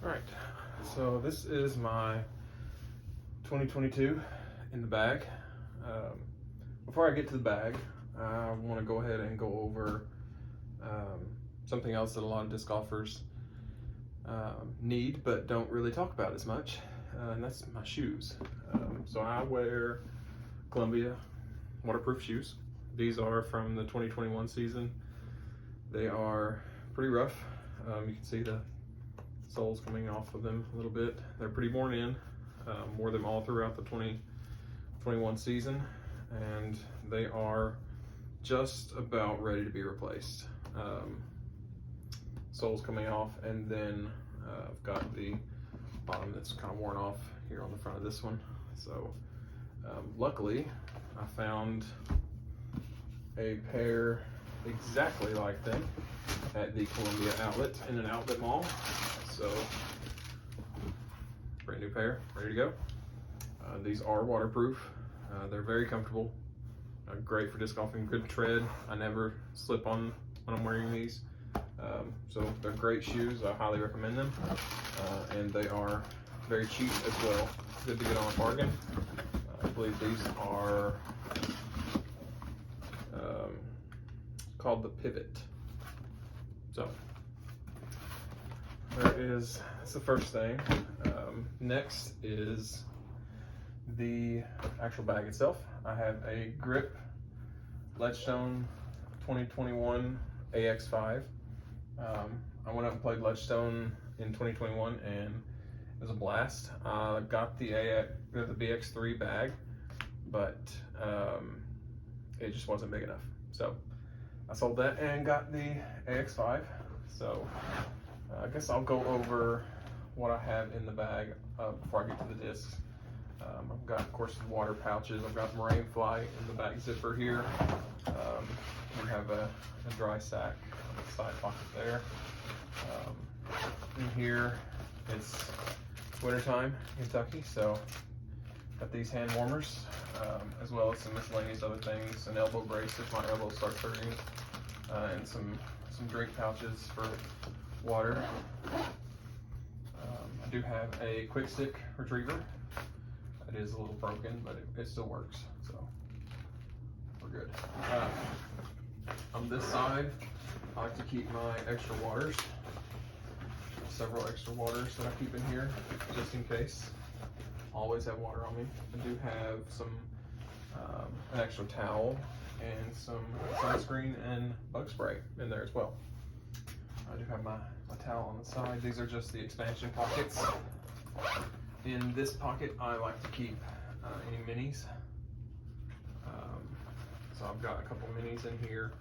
All right, so this is my 2022 in the bag. Before I get to the bag, I want to go ahead and go over something else that a lot of disc golfers need but don't really talk about as much, and that's my shoes. So I wear Columbia waterproof shoes. These are from the 2021 season. They are pretty rough. You can see the soles coming off of them a little bit. They're pretty worn in. Wore them all throughout the 2021 season, and they are just about ready to be replaced. Soles coming off, and then I've got the bottom that's kind of worn off here on the front of this one. So luckily I found a pair exactly like them at the Columbia outlet in an outlet mall. So brand new pair, ready to go. These are waterproof. They're very comfortable, great for disc golfing, good tread. I never slip on when I'm wearing these. So they're great shoes. I highly recommend them. And they are very cheap as well. Good to get on a bargain. I believe these are called the Pivot. So that's the first thing. Next is the actual bag itself. I have a Grip Ledgestone 2021 AX5. I went up and played Ledgestone in 2021 and it was a blast. I got the BX3 bag, but it just wasn't big enough. So I sold that and got the AX5. So I guess I'll go over what I have in the bag before I get to the discs. I've got, of course, water pouches. I've got Moraine Fly in the back zipper here. We have a dry sack on the side pocket there. In here, it's wintertime in Kentucky, so got these hand warmers, as well as some miscellaneous other things, an elbow brace if my elbow starts hurting, and some drink pouches for water. I do have a quick stick retriever. It is a little broken, but it still works, so we're good. On this side, I like to keep my extra waters. Several extra waters that I keep in here, just in case. Always have water on me. I do have some an extra towel and some sunscreen and bug spray in there as well. I do have my towel on the side. These are just the expansion pockets. In this pocket, I like to keep any minis. So I've got a couple minis in here.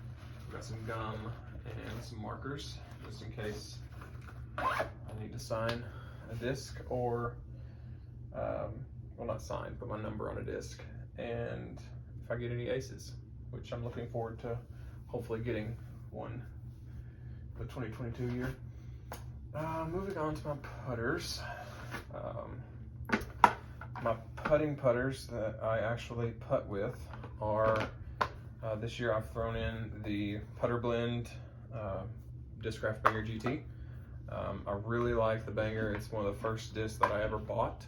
I've got some gum and some markers, just in case I need to sign a disc or, well, not sign, but my number on a disc. And if I get any aces, which I'm looking forward to hopefully getting one for the 2022 year. Moving on to my putters. My putting putters that I actually putt with are, this year I've thrown in the Putter Blend Discraft Banger GT. I really like the Banger. It's one of the first discs that I ever bought.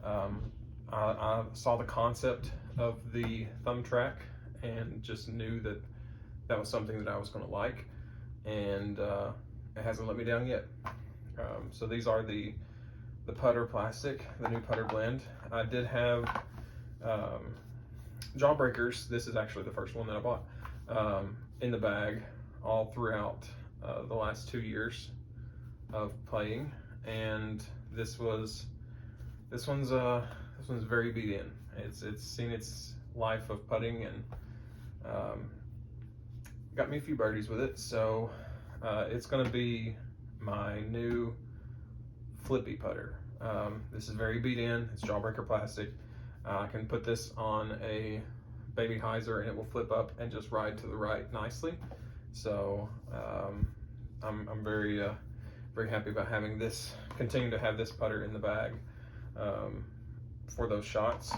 I saw the concept of the thumb track and just knew that that was something that I was going to like, and it hasn't let me down yet. So these are the putter plastic, the new Putter Blend. I did have Jawbreakers. This is actually the first one that I bought, in the bag all throughout the last 2 years of playing, and this one's very beat in. It's seen its life of putting and got me a few birdies with it. So it's going to be my new flippy putter. This is very beat in. It's Jawbreaker plastic. I can put this on a baby hyzer and it will flip up and just ride to the right nicely. So I'm very happy about having this, continuing to have this putter in the bag for those shots.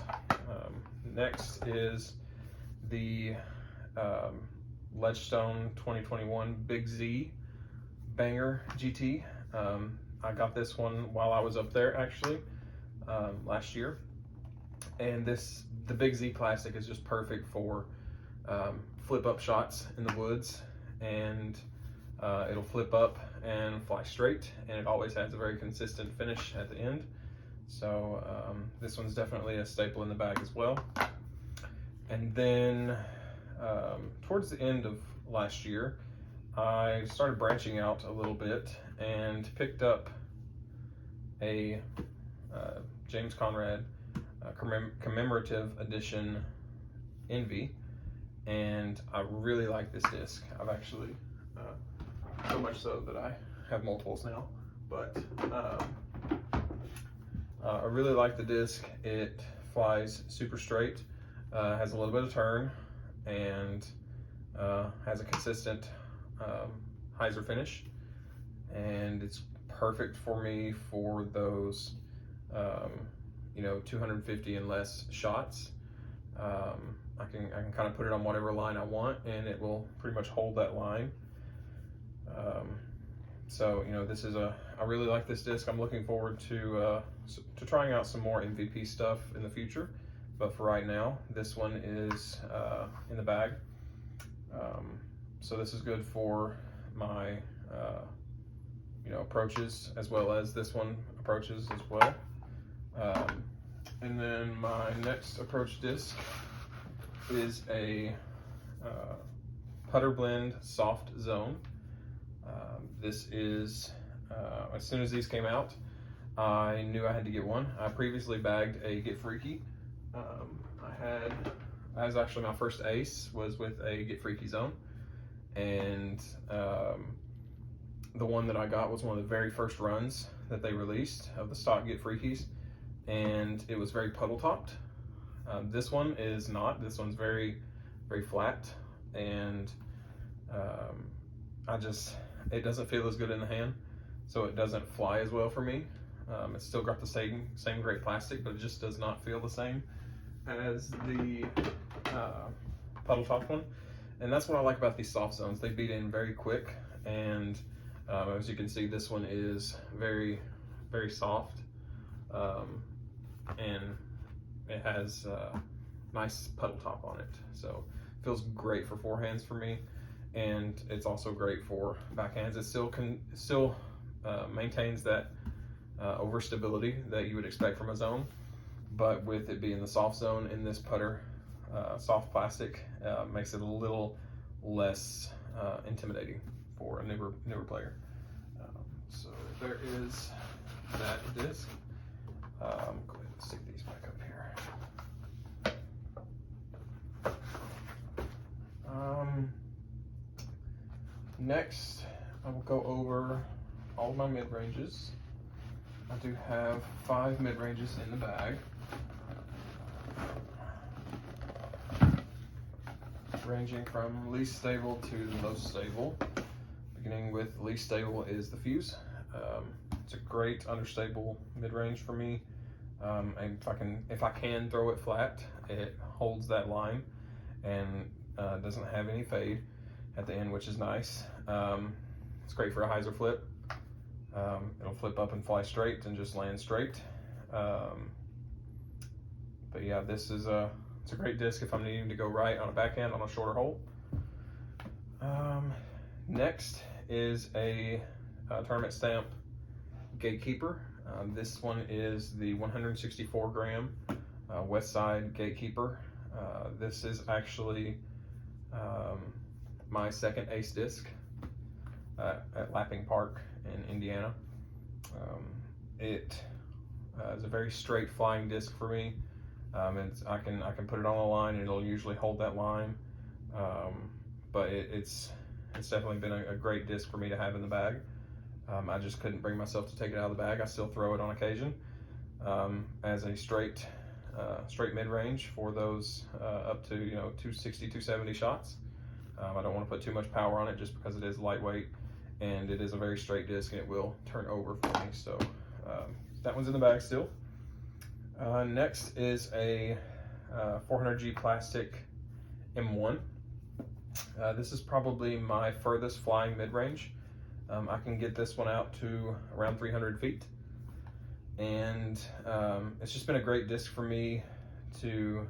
Next is the Ledgestone 2021 Big Z Banger GT. I got this one while I was up there actually last year, and the Big Z plastic is just perfect for flip up shots in the woods, and it'll flip up and fly straight, and it always has a very consistent finish at the end. So this one's definitely a staple in the bag as well. And then towards the end of last year, I started branching out a little bit and picked up a James Conrad commemorative edition Envy, and I really like this disc. I've actually so much so that I have multiples now, but I really like the disc. It flies super straight, has a little bit of turn, and has a consistent hyzer finish, and it's perfect for me for those 250 and less shots. I can kind of put it on whatever line I want, and it will pretty much hold that line. So this is I really like this disc. I'm looking forward to trying out some more MVP stuff in the future, but for right now, this one is in the bag. So this is good for my approaches, as well as this one approaches as well. And then my next approach disc is a putter blend soft zone. This is as soon as these came out, I knew I had to get one. I previously bagged a Get Freaky. That was actually my first ace, was with a Get Freaky zone, and the one that I got was one of the very first runs that they released of the stock Get Freakies, and it was very puddle topped. This one is not. This one's very, very flat, and it doesn't feel as good in the hand, so it doesn't fly as well for me. It's still got the same great plastic, but it just does not feel the same as the puddle top one. And that's what I like about these soft zones. They beat in very quick, and as you can see, this one is very, very soft, and it has nice puddle top on it. So it feels great for forehands for me, and it's also great for backhands. It still maintains that over stability that you would expect from a zone, but with it being the soft zone in this putter soft plastic, makes it a little less intimidating for a newer player. So there is that disc. Go ahead and stick these back up here. Next, I will go over all of my mid-ranges. I do have 5 mid-ranges in the bag. Ranging from least stable to most stable. Beginning with least stable is the Fuse. It's a great understable mid-range for me. And if I can throw it flat, it holds that line and doesn't have any fade at the end, which is nice. It's great for a hyzer flip. It'll flip up and fly straight and just land straight. But yeah, it's a great disc if I'm needing to go right on a backhand on a shorter hole. Next is a tournament stamp Gatekeeper. This one is the 164 gram West Side Gatekeeper. This is actually my second ace disc at Lapping Park in Indiana. It is a very straight flying disc for me. I can put it on a line and it'll usually hold that line, but it's definitely been a great disc for me to have in the bag. I just couldn't bring myself to take it out of the bag. I still throw it on occasion as a straight mid-range for those up to 260, 270 shots. I don't want to put too much power on it just because it is lightweight, and it is a very straight disc and it will turn over for me. So that one's in the bag still. Next is a 400G plastic M1. This is probably my furthest flying mid-range. I can get this one out to around 300 feet. And it's just been a great disc for me to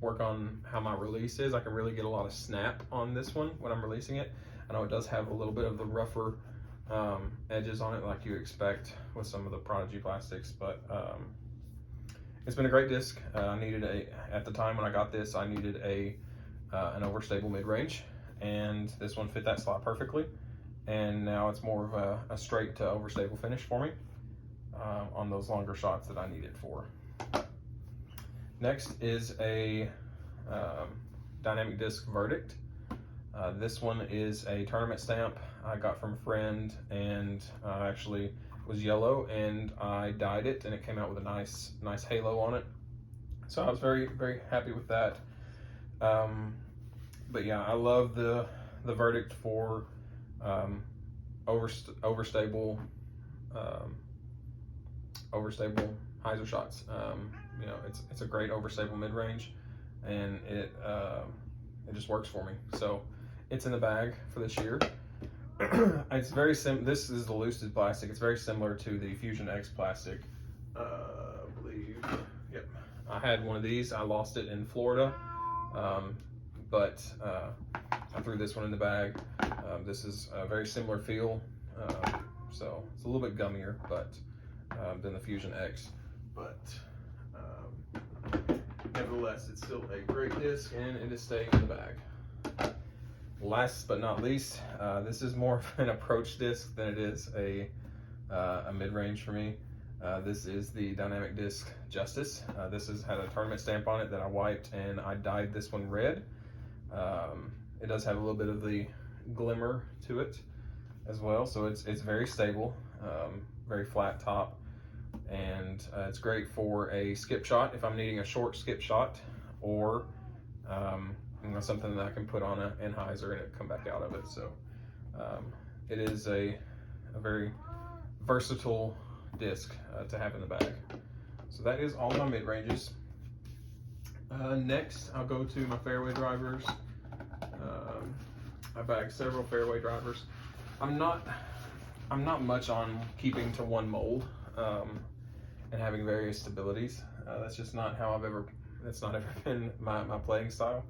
work on how my release is. I can really get a lot of snap on this one when I'm releasing it. I know it does have a little bit of the rougher edges on it like you expect with some of the Prodigy plastics, but it's been a great disc. I needed at the time when I got this, I needed an overstable mid-range, and this one fit that slot perfectly. And now it's more of a straight to overstable finish for me on those longer shots that I need it for. Next is a dynamic disc Verdict. This one is a tournament stamp I got from a friend, and actually was yellow, and I dyed it, and it came out with a nice halo on it. So I was very happy with that. But yeah, I love the Verdict for overstable hyzer shots. You know, it's a great overstable mid-range, and it just works for me. So it's in the bag for this year. It's very this is the loosed plastic. It's very similar to the Fusion X plastic. I believe, yep. I had one of these. I lost it in Florida, but I threw this one in the bag. This is a very similar feel, so it's a little bit gummier, but than the Fusion X. But nevertheless, it's still a great disc, and it is staying in the bag. Last but not least, this is more of an approach disc than it is a mid-range for me. This is the Dynamic Disc Justice. This has had a tournament stamp on it that I wiped, and I dyed this one red. It does have a little bit of the glimmer to it as well, so it's very stable, very flat top, and it's great for a skip shot if I'm needing a short skip shot, or you know, something that I can put on an Anheuser and it come back out of it. So it is a very versatile disc to have in the bag. So that is all my mid-ranges. Next, I'll go to my fairway drivers. I bagged several fairway drivers. I'm not much on keeping to one mold and having various stabilities. That's just not how that's not ever been my playing style.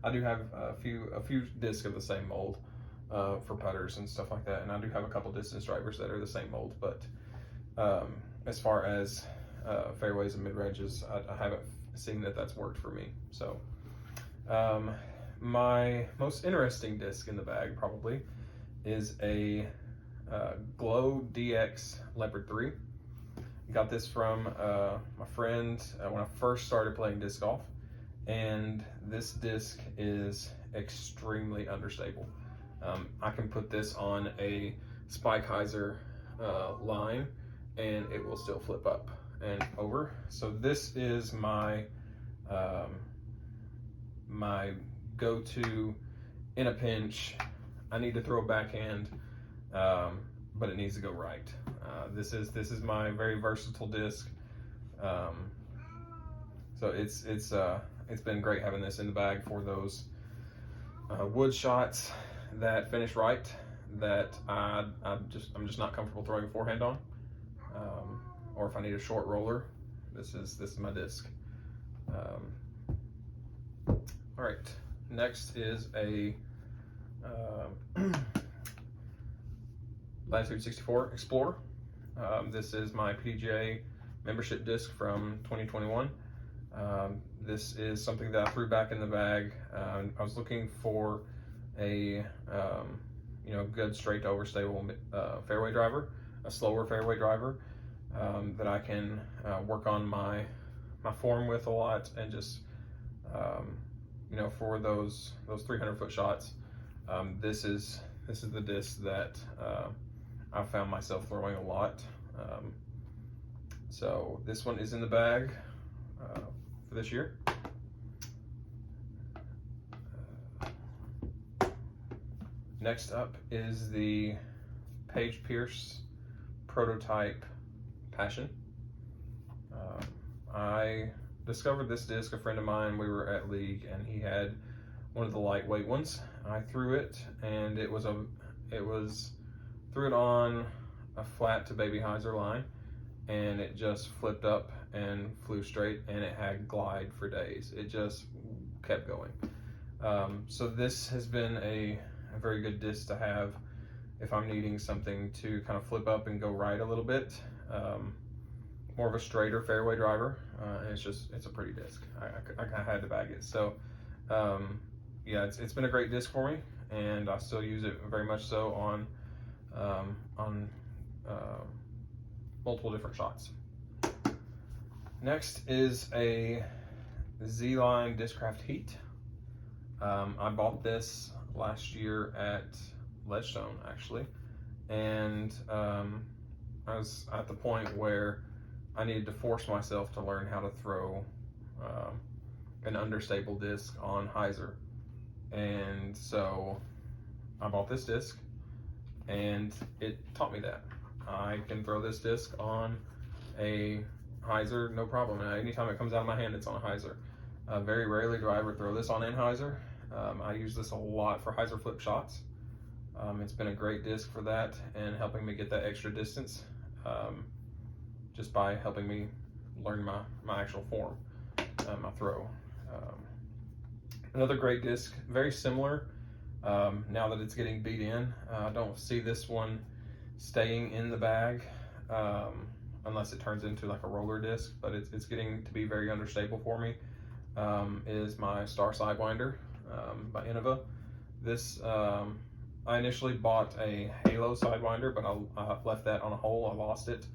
I do have a few discs of the same mold for putters and stuff like that, and I do have a couple distance drivers that are the same mold, but as far as fairways and mid-ranges, I haven't seen that that's worked for me. So my most interesting disc in the bag probably is a Glow DX Leopard 3. Got this from my friend when I first started playing disc golf, and this disc is extremely understable. I can put this on a spike hyzer line, and it will still flip up and over. So this is my my go-to in a pinch. I need to throw a backhand, but it needs to go right. This is my very versatile disc. So it's been great having this in the bag for those wood shots that finish right, that I'm just not comfortable throwing a forehand on, or if I need a short roller, this is my disc. All right, next is a Latitude 64 Explorer. This is my PGA membership disc from 2021. This is something that I threw back in the bag. I was looking for a good straight to overstable fairway driver, a slower fairway driver that I can work on my form with a lot, and just for those 300-foot shots. This is the disc that I found myself throwing a lot. So this one is in the bag for this year. Next up is the Page Pierce Prototype Passion. I discovered this disc, a friend of mine, we were at league, and he had one of the lightweight ones. I threw it, and it was threw it on a flat to baby hyzer line, and it just flipped up and flew straight, and it had glide for days. It just kept going. So this has been a very good disc to have if I'm needing something to kind of flip up and go right a little bit. More of a straighter fairway driver, and it's a pretty disc. I had to bag it. So yeah, it's been a great disc for me, and I still use it very much so on multiple different shots. Next is a Z-Line Discraft Heat. I bought this last year at Ledgestone, actually, and I was at the point where I needed to force myself to learn how to throw an understable disc on hyzer, and so I bought this disc, and it taught me that I can throw this disc on a hyzer no problem. And anytime it comes out of my hand, it's on a hyzer. Very rarely do I ever throw this on in hyzer. I use this a lot for hyzer flip shots. It's been a great disc for that and helping me get that extra distance, just by helping me learn my actual form, my throw. Another great disc, very similar. Now that it's getting beat in, I don't see this one staying in the bag unless it turns into like a roller disc, but it's getting to be very understable for me. Is my Star Sidewinder by Innova. This I initially bought a Halo Sidewinder, but I left that on a hole. I lost it,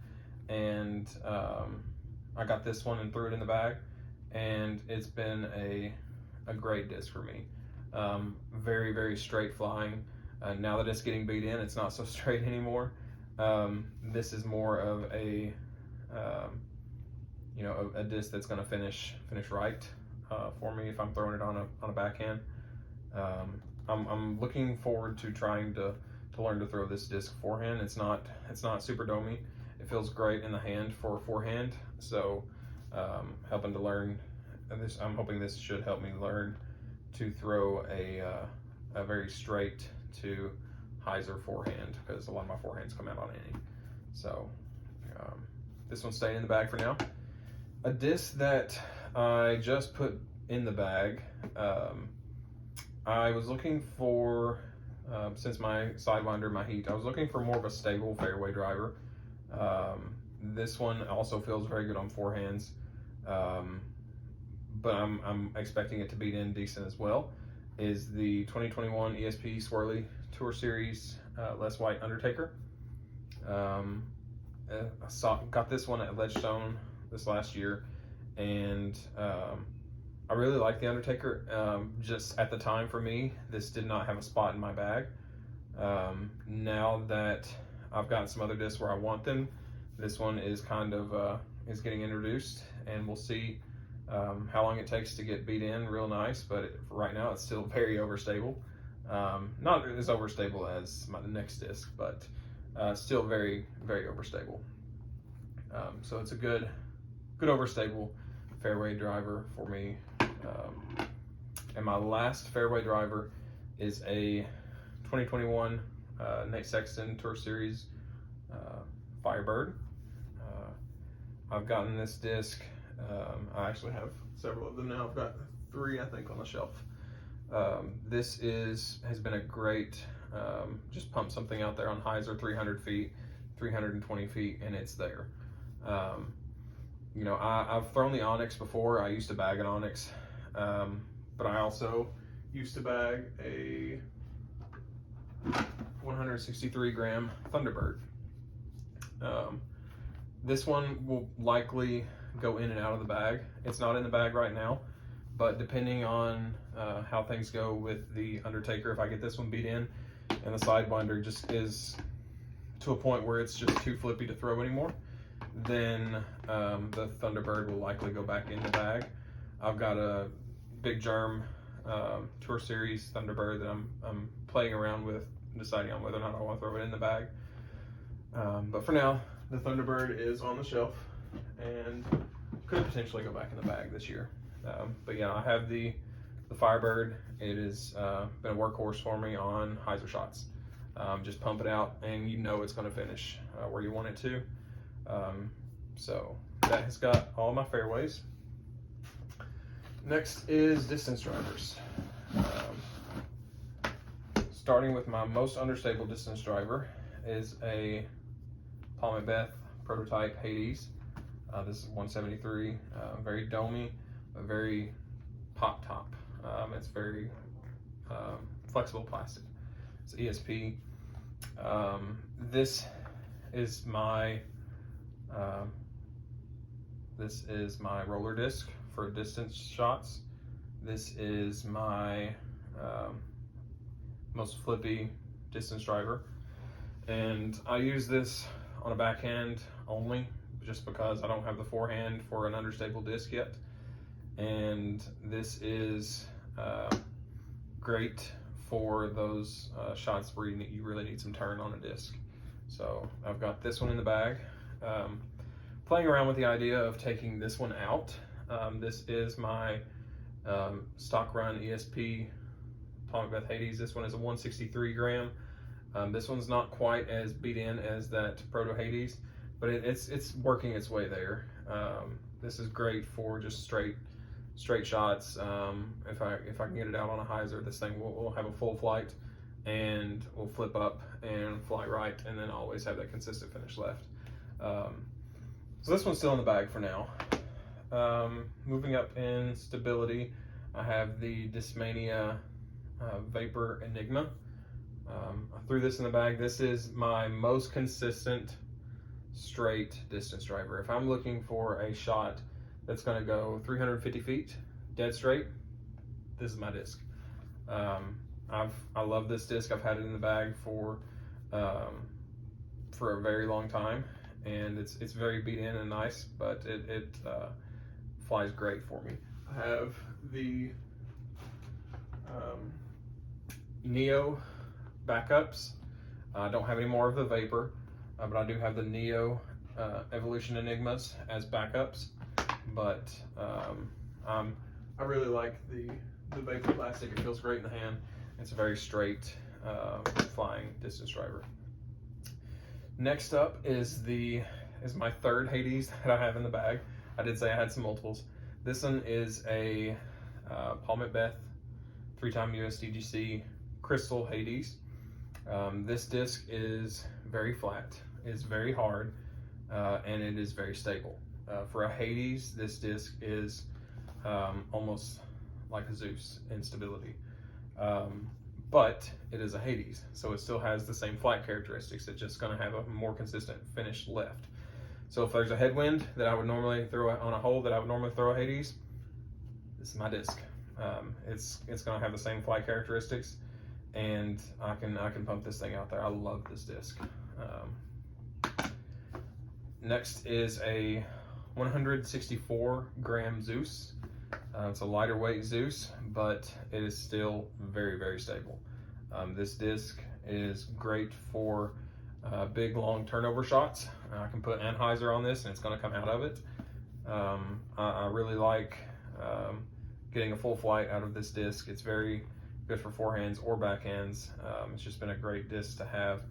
and I got this one and threw it in the bag, and it's been a great disc for me. Very, very straight flying. Now that it's getting beat in, it's not so straight anymore. This is more of a a disc that's going to finish right for me if I'm throwing it on a backhand. I'm looking forward to trying to learn to throw this disc forehand. It's not super domey. It feels great in the hand for forehand. So helping to learn this, I'm hoping this should help me learn to throw a very straight to hyzer forehand, because a lot of my forehands come out on any. So this one's staying in the bag for now. A disc that I just put in the bag, I was looking for, since my Sidewinder, my Heat, I was looking for more of a stable fairway driver. This one also feels very good on forehands, but I'm expecting it to beat in decent as well. Is the 2021 ESP Swirly Tour Series Less White Undertaker. Got this one at Ledgestone this last year, and I really like the Undertaker. Just at the time for me, this did not have a spot in my bag. Now that I've gotten some other discs where I want them, this one is kind of is getting introduced, and we'll see how long it takes to get beat in real nice. But right now, it's still very overstable. Not as overstable as my next disc, but still very, very overstable. So it's a good overstable fairway driver for me. And my last fairway driver is a 2021 Nate Sexton Tour Series Firebird. I've gotten this disc. I actually have several of them now. I've got 3, I think, on the shelf. This has been a great, just pump something out there on hyzer, 300 feet, 320 feet, and it's there. I've thrown the Onyx before. I used to bag an Onyx, but I also used to bag a 163 gram Thunderbird. This one will likely go in and out of the bag. It's not in the bag right now, but depending on how things go with the Undertaker, if I get this one beat in and the Sidewinder just is to a point where it's just too flippy to throw anymore, then the Thunderbird will likely go back in the bag. I've got a Big Germ Tour Series Thunderbird that I'm playing around with, deciding on whether or not I want to throw it in the bag. But for now, the Thunderbird is on the shelf and could potentially go back in the bag this year. But yeah, I have the Firebird. It has been a workhorse for me on hyzer shots. Just pump it out and you know it's going to finish where you want it to. So that has got all my fairways. Next is distance drivers. Starting with my most understable distance driver is a Palm Beth prototype Hades. This is 173, very domey, but very pop top. It's very flexible plastic. It's ESP. This is my roller disc for distance shots. This is my most flippy distance driver, and I use this on a backhand only, just because I don't have the forehand for an understable disc yet. And this is great for those shots where you really need some turn on a disc. So I've got this one in the bag. Playing around with the idea of taking this one out. This is my stock run ESP Palm Beth Hades. This one is a 163 gram. This one's not quite as beat in as that Proto Hades, but it's working its way there. This is great for just straight shots. If I can get it out on a hyzer, this thing will have a full flight and will flip up and fly right, and then always have that consistent finish left. So this one's still in the bag for now. Moving up in stability, I have the Discmania Vapor Enigma. I threw this in the bag. This is my most consistent straight distance driver. If I'm looking for a shot that's going to go 350 feet dead straight, this is my disc. I love this disc. I've had it in the bag for a very long time, and it's very beat in and nice, but it flies great for me. I have the Neo backups. I don't have any more of the Vapor, but I do have the Neo Evolution Enigmas as backups. But I really like the Vapor plastic. It feels great in the hand. It's a very straight flying distance driver. Next up is my third Hades that I have in the bag. I did say I had some multiples. This one is a Palm Beth 3-time USDGC Crystal Hades. This disc is very flat, it's very hard, and it is very stable. For a Hades, this disc is almost like a Zeus in stability. But it is a Hades, so it still has the same flight characteristics. It's just going to have a more consistent finish left. So if there's a headwind that I would normally throw on a hole that I would normally throw a Hades, this is my disc. It's going to have the same flight characteristics, and I can pump this thing out there. I love this disc. Next is a 164 gram Zeus. It's a lighter weight Zeus, but it is still very, very stable. This disc is great for big, long turnover shots. I can put anhyzer on this and it's going to come out of it. I really like getting a full flight out of this disc. It's very good for forehands or backhands. It's just been a great disc to have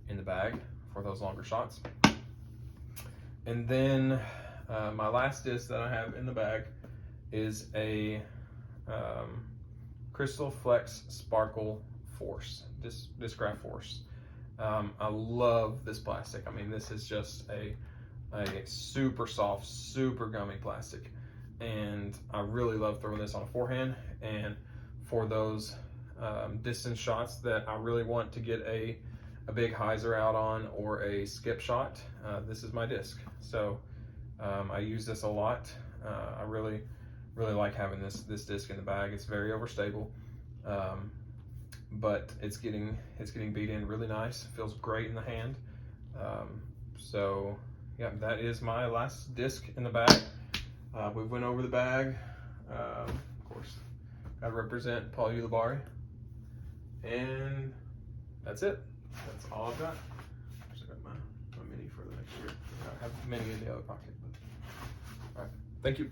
in the bag for those longer shots. And then my last disc that I have in the bag is a Crystal Flex Sparkle Force, Discraft Force. I love this plastic. I mean, this is just a super soft, super gummy plastic. And I really love throwing this on a forehand. And for those distance shots that I really want to get a big hyzer out on, or a skip shot, this is my disc. So I use this a lot. I really like having this disc in the bag. It's very overstable, but it's getting beat in really nice. Feels great in the hand. So yeah, that is my last disc in the bag. We went over the bag. Of course, I represent Paul Ulibarri, and that's it. That's all I've got. I got my mini for the next year. I have many in the other pocket. But all right, thank you.